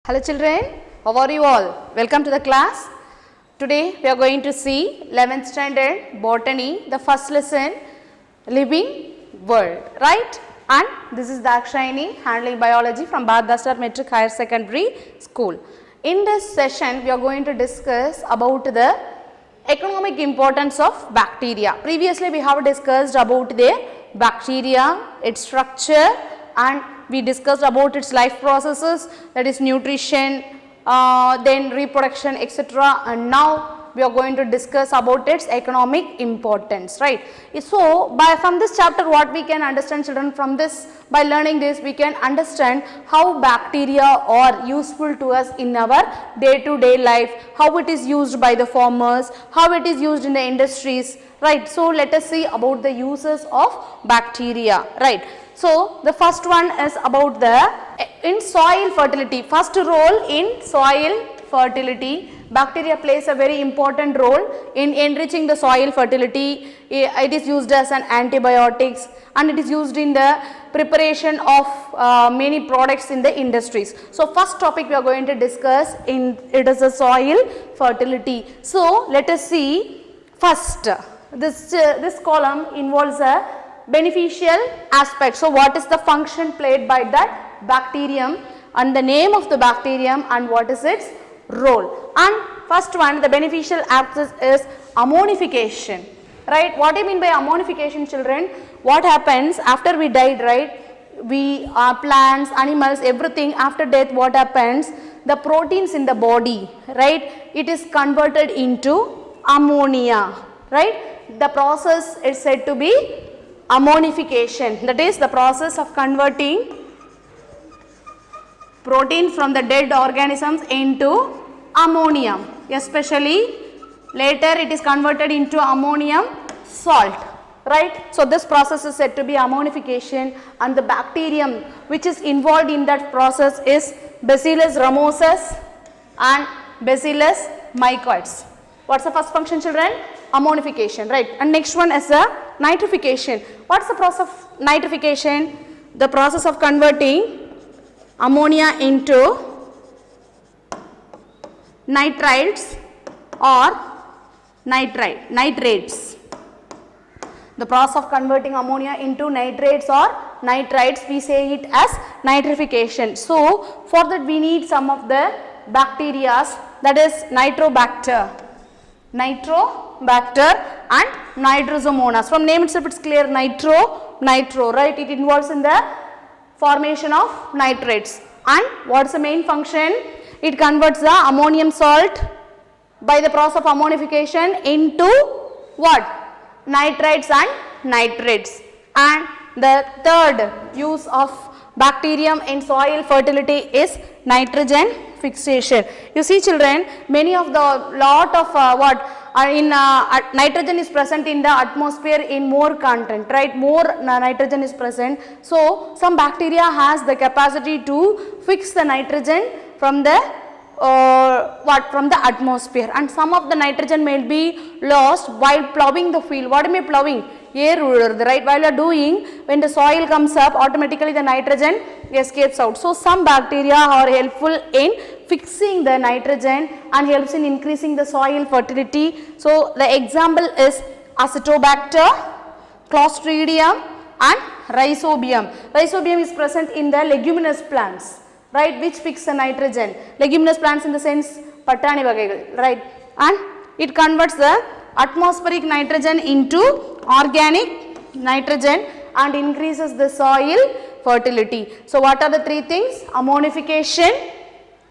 Hello children, how are you all? Welcome to the class. Today we are going to see 11th standard botany, the first lesson, living world, right? And this is Dakshayani handling biology from Bhadastar Metric Higher Secondary School. In this session we are going to discuss about the economic importance of bacteria. Previously we have discussed about their bacteria, its structure, and we discussed about its life processes, that is nutrition, then reproduction, etc. And now we are going to discuss about its economic importance, right? So from this chapter what we can understand, children, from this, by learning this we can understand how bacteria are useful to us in our day to day life, how it is used by the farmers, how it is used in the industries, right? So let us see about the uses of bacteria, right? So the first one is about in soil fertility. First role in soil fertility, bacteria plays a very important role in enriching the soil fertility. It is used as an antibiotics and it is used in the preparation of many products in the industries. So first topic we are going to discuss it is a soil fertility. So let us see first, this column involves a beneficial aspect. So what is the function played by that bacterium and the name of the bacterium and what is its role. And first one, the beneficial aspect is ammonification, right? What do you mean by ammonification, children? What happens after we died, right? We plants, animals, everything after death, what happens? The proteins in the body, right? It is converted into ammonia, right? The process is said to be ammonification, that is the process of converting protein from the dead organisms into ammonium, especially later it is converted into ammonium salt, right? So this process is said to be ammonification, and the bacterium which is involved in that process is Bacillus ramosus and Bacillus mycoides. What's the first function, children? Ammonification, right? And next one is the nitrification. What's the process of nitrification? The process of converting ammonia into nitrites or nitrates. The process of converting ammonia into nitrates or nitrites, we say it as nitrification. So for that we need some of the bacteria, that is Nitrobacter and Nitrosomonas. From name itself it's clear, nitro, right? It involves in the formation of nitrates. And what's the main function? It converts the ammonium salt by the process of ammonification into what? Nitrites and nitrates. And the third use of bacterium in soil fertility is nitrogen fixation. You see, children, many of the nitrogen is present in the atmosphere in more content, right? More nitrogen is present. So some bacteria has the capacity to fix the nitrogen from the from the atmosphere, and some of the nitrogen may be lost while plowing the field. What do you mean plowing? Right? While you are doing, when the soil comes up, automatically the nitrogen escapes out. So some bacteria are helpful in fixing the nitrogen and helps in increasing the soil fertility. So the example is Acetobacter, Clostridium and Rhizobium. Rhizobium is present in the leguminous plants, right, which fix the nitrogen. Leguminous plants in the sense patani vagaigal, right? And it converts the atmospheric nitrogen into organic nitrogen and increases the soil fertility. So what are the three things? Ammonification,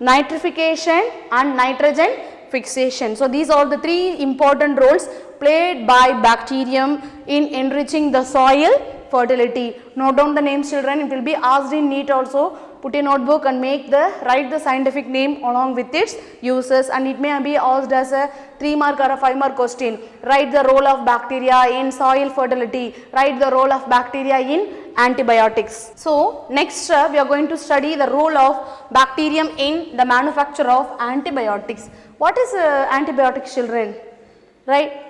nitrification and nitrogen fixation. So these are the three important roles played by bacterium in enriching the soil fertility. Note down the names, children. It will be asked in NEET also. Put a notebook and write the scientific name along with its uses, and it may be asked as a 3-mark or a 5-mark question. Write the role of bacteria in soil fertility. Write the role of bacteria in antibiotics. So next we are going to study the role of bacterium in the manufacture of antibiotics. What is antibiotics, children? Right?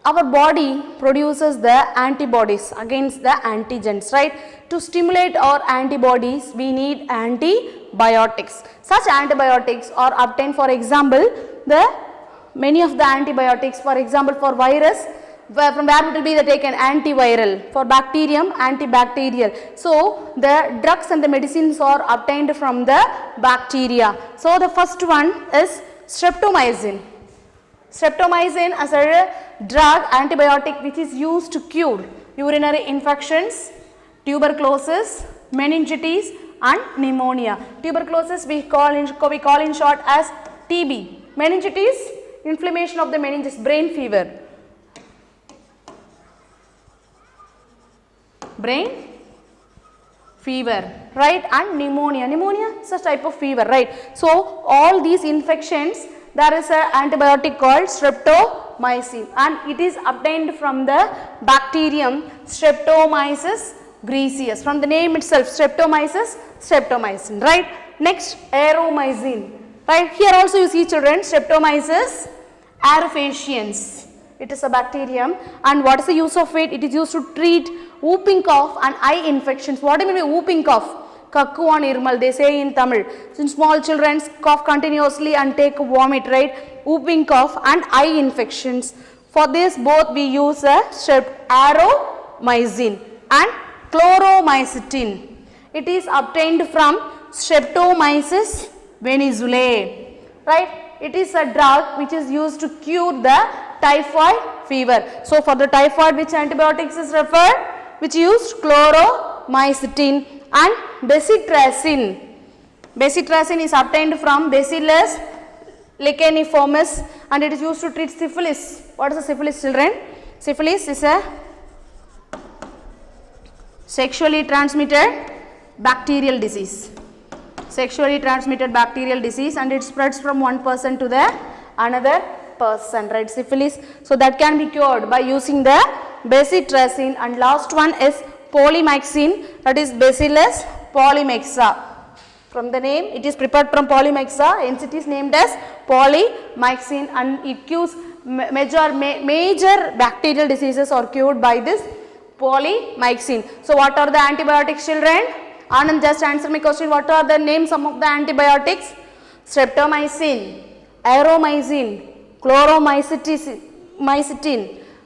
Our body produces the antibodies against the antigens, right? To stimulate our antibodies, we need antibiotics. antibiotics. Such antibiotics are obtained, for example, many of the antibiotics, for example, for virus, from where it will be taken? Antiviral. For bacterium, antibacterial. So the drugs and the medicines are obtained from the bacteria. So the first one is streptomycin. Streptomycin as a drug antibiotic which is used to cure urinary infections, tuberculosis, meningitis and pneumonia. Tuberculosis we call in short as TB. Meningitis, inflammation of the meninges, brain fever. Brain fever, right? And pneumonia. Pneumonia is a type of fever, right? So all these infections, there is an antibiotic called streptomycin and it is obtained from the bacterium Streptomyces griseus. From the name itself, streptomycin, right? Next, aromycin, right? Here also you see children, Streptomyces aurefaciens. It is a bacterium and what is the use of it? It is used to treat whooping cough and eye infections. What do you mean by whooping cough? Kakku and irmal, they say in Tamil. Since small children cough continuously and take vomit, right? Whooping cough and eye infections. For this both we use a aromycin and chloromycetin. It is obtained from Streptomyces venezuelae, right? It is a drug which is used to cure the typhoid fever. So for the typhoid, which antibiotics is referred? Which used chloromycetin and bacitracin. Bacitracin is obtained from Bacillus licheniformis and it is used to treat syphilis. What is a syphilis, children? Syphilis is a sexually transmitted bacterial disease. Sexually transmitted bacterial disease and it spreads from one person to the another person, right? Syphilis. So that can be cured by using the bacitracin. And last one is polymyxin, that is Bacillus polymyxa. From the name, it is prepared from polymyxa, hence it is named as polymyxin and it cures major bacterial diseases are cured by this polymyxin. So what are the antibiotics, children? Anand, just answer my question. What are the names some of the antibiotics? Streptomycin, aromycin, chloromycetin,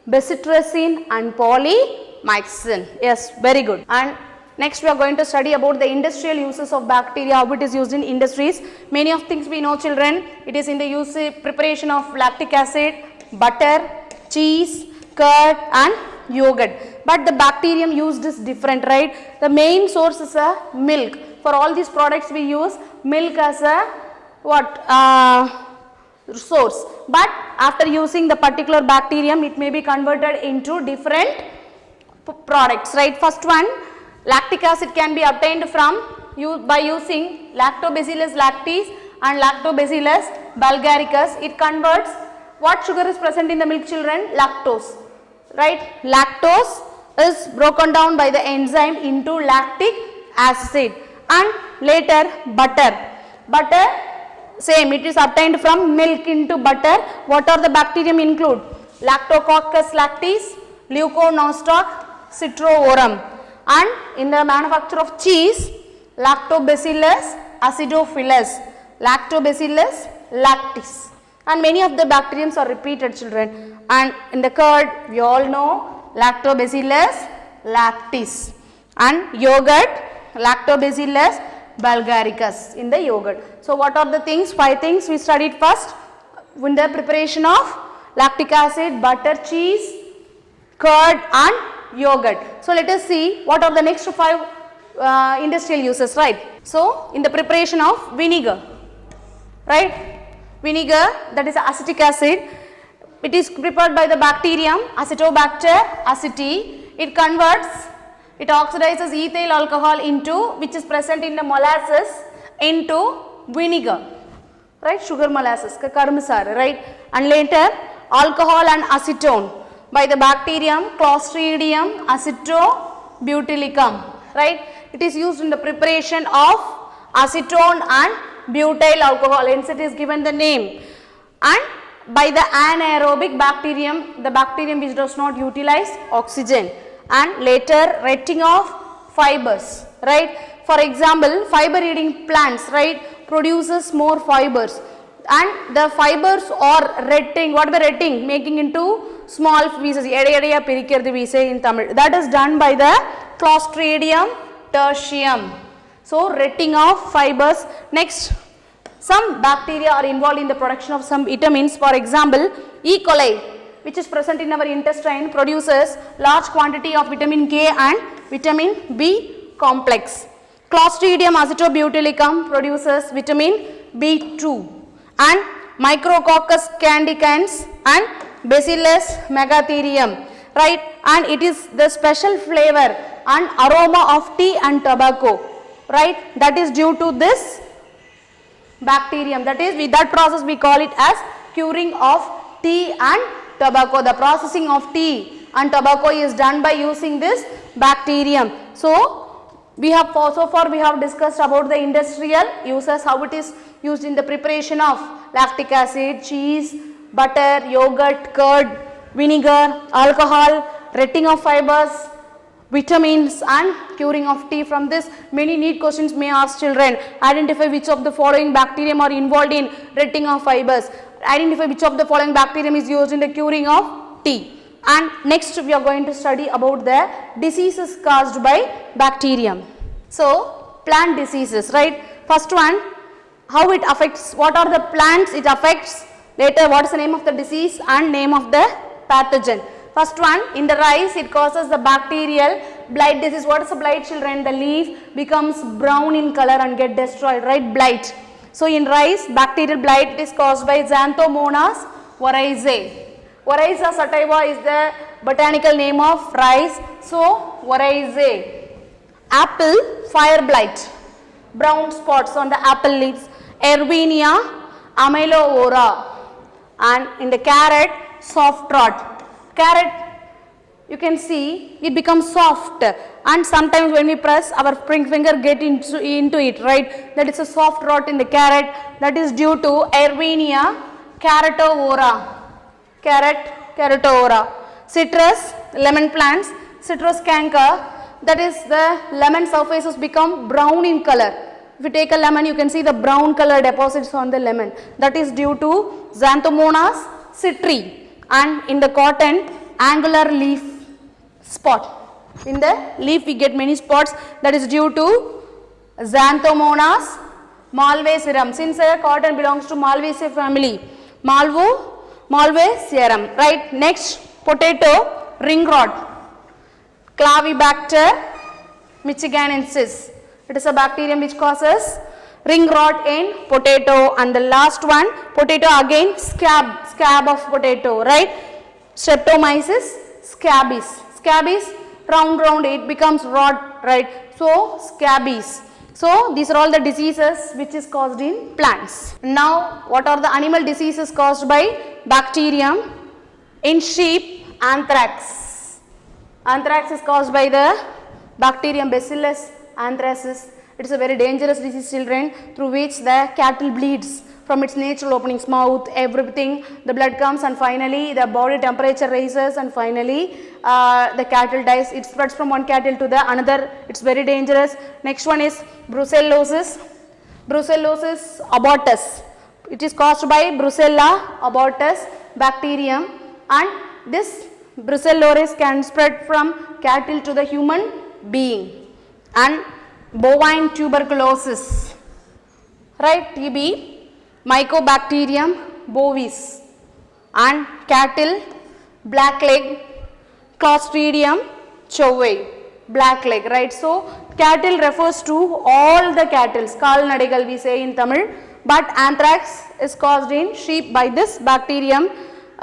bacitracin and polymyxin. Yes, very good. And next we are going to study about the industrial uses of bacteria, how it is used in industries. Many of things we know, children. It is in the preparation of lactic acid, butter, cheese, curd and yogurt. But the bacterium used is different, right? The main source is a milk. For all these products we use milk as a source. But after using the particular bacterium, it may be converted into different products, right? First one, lactic acid can be obtained from by using Lactobacillus lactis and Lactobacillus bulgaricus. It converts what sugar is present in the milk, children? Lactose, right? Lactose is broken down by the enzyme into lactic acid and later butter. Butter, same, it is obtained from milk into butter. What are the bacterium include? Lactococcus lactis, Leuconostoc, Citrovorum. And in the manufacture of cheese, Lactobacillus acidophilus, Lactobacillus lactis. And many of the bacteriums are repeated, children. And in the curd, we all know Lactobacillus lactis. And yogurt, Lactobacillus bulgaricus in the yogurt. So what are the things? 5 things we studied first in the preparation of lactic acid, butter, cheese, curd and yogurt. So let us see what are the next 5 industrial uses, right? So in the preparation of vinegar, right? Vinegar, that is acetic acid. It is prepared by the bacterium Acetobacter aceti. It converts, it oxidizes ethyl alcohol into, which is present in the molasses, into vinegar, right? Sugar molasses, karmasar, right? And later alcohol and acetone by the bacterium Clostridium acetobutylicum, right? It is used in the preparation of acetone and butyl alcohol, hence it is given the name. And by the anaerobic bacterium, the bacterium which does not utilize oxygen, and later retting of fibers, right? for example, fiber eating plants, right, produces more fibers, and the fibers are retting. What is the retting? Making into small pieces. We say in Tamil. That is done by the Clostridium tertium. So retting of fibers. Next, some bacteria are involved in the production of some vitamins. For example, E. coli, which is present in our intestine, produces large quantity of vitamin K and vitamin B complex. Clostridium acetobutylicum produces vitamin B2, and Micrococcus candicans and Bacillus megatherium, right, and it is the special flavor and aroma of tea and tobacco, right, that is due to this bacterium. That is, with that process we call it as curing of tea and tobacco. The processing of tea and tobacco is done by using this bacterium. So we have so far we have discussed about the industrial uses, how it is used in the preparation of lactic acid, cheese, butter, yogurt, curd, vinegar, alcohol, retting of fibers, vitamins, and curing of tea. From this, many neat questions may ask children. Identify which of the following bacterium are involved in retting of fibers. Identify which of the following bacterium is used in the curing of tea. And next we are going to study about the diseases caused by bacterium. So plant diseases, right. First one, how it affects, what are the plants it affects, later what is the name of the disease and name of the pathogen. First one, in the rice it causes the bacterial blight disease. What is the blight, children? The leaf becomes brown in color and get destroyed, right, blight. So in rice, bacterial blight, it is caused by Xanthomonas oryzae. Oryza sativa is the botanical name of rice, so oryzae. Apple, fire blight, brown spots on the apple leaves, Erwinia amyloora. And in the carrot, soft rot. Carrot, you can see it becomes soft, and sometimes when we press our finger get into it, right, that is a soft rot in the carrot. That is due to Erwinia carotovora. Carotovora. Citrus, lemon plants, citrus canker, that is the lemon surfaces become brown in color. If you take a lemon, you can see the brown color deposits on the lemon. That is due to Xanthomonas citri. And in the cotton, angular leaf spot. In the leaf we get many spots, that is due to Xanthomonas malvacearum. Since cotton belongs to Malvaceae family, Malvacearum, right. Next, potato, ring rot, Clavibacter michiganensis. It is a bacterium which causes ring rot in potato. And the last one, potato, again scab of potato, right, Streptomyces scabies. Scabies, round, it becomes rot, right, so scabies. So these are all the diseases which is caused in plants. Now what are the animal diseases caused by bacterium? In sheep, anthrax. Anthrax is caused by the bacterium Bacillus anthracis. It is a very dangerous disease, children, through which the cattle bleeds from its natural openings, mouth, everything, the blood comes, and finally the body temperature rises, and finally the cattle dies. It spreads from one cattle to the another. It's very dangerous. Next one is brucellosis. Brucellosis abortus. It is caused by Brucella abortus bacterium, and this brucellosis can spread from cattle to the human being. And bovine tuberculosis, right, TB, Mycobacterium bovis, and cattle, blackleg, Clostridium chowei, blackleg, right. So cattle refers to all the cattle, kalnadigal we say in Tamil, but anthrax is caused in sheep by this bacterium.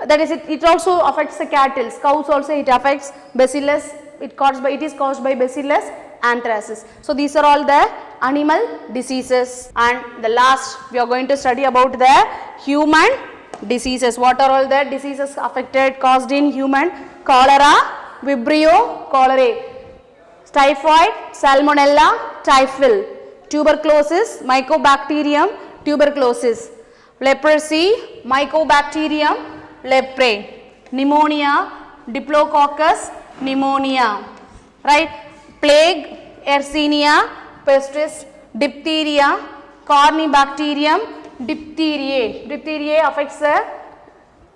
That is, it also affects the cattle, cows also it affects Bacillus, it is caused by Bacillus anthracis. So these are all the animal diseases. And the last we are going to study about the human diseases. What are all the diseases affected, caused in human? Cholera, Vibrio cholerae, typhoid, Salmonella typhil, tuberculosis, Mycobacterium tuberculosis, leprosy, Mycobacterium leprae, pneumonia, Diplococcus pneumonia, right, plague, Yersinia pestis, diphtheria, corynebacterium, diphtheriae. Diphtheriae affects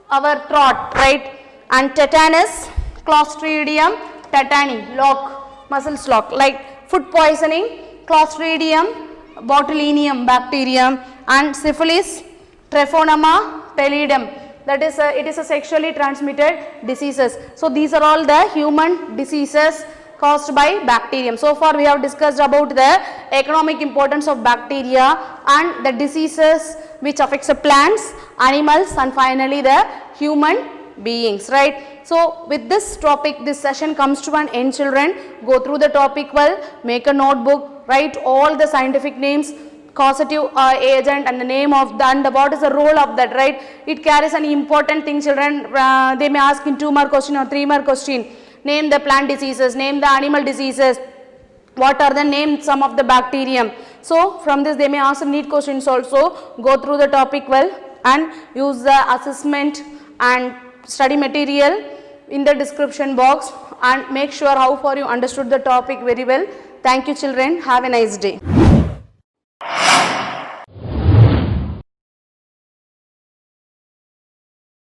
our throat, right? And tetanus, clostridium tetani, lock, muscles lock, like food poisoning, clostridium botulinum bacterium, and syphilis, Treponema pallidum, that is it is a sexually transmitted diseases. So these are all the human diseases caused by bacterium. So far we have discussed about the economic importance of bacteria and the diseases which affects the plants, animals, and finally the human beings, right? So with this topic, this session comes to an end, children. Go through the topic well, make a notebook, write all the scientific names, causative agent, and the name of the, and what is the role of that, right? It carries an important thing, children. They may ask in 2-mark question or 3-mark question. Name the plant diseases, name the animal diseases, what are the names some of the bacterium. So from this they may ask some neat questions also. Go through the topic well and use the assessment and study material in the description box, and make sure how far you understood the topic very well. Thank you, children. Have a nice day.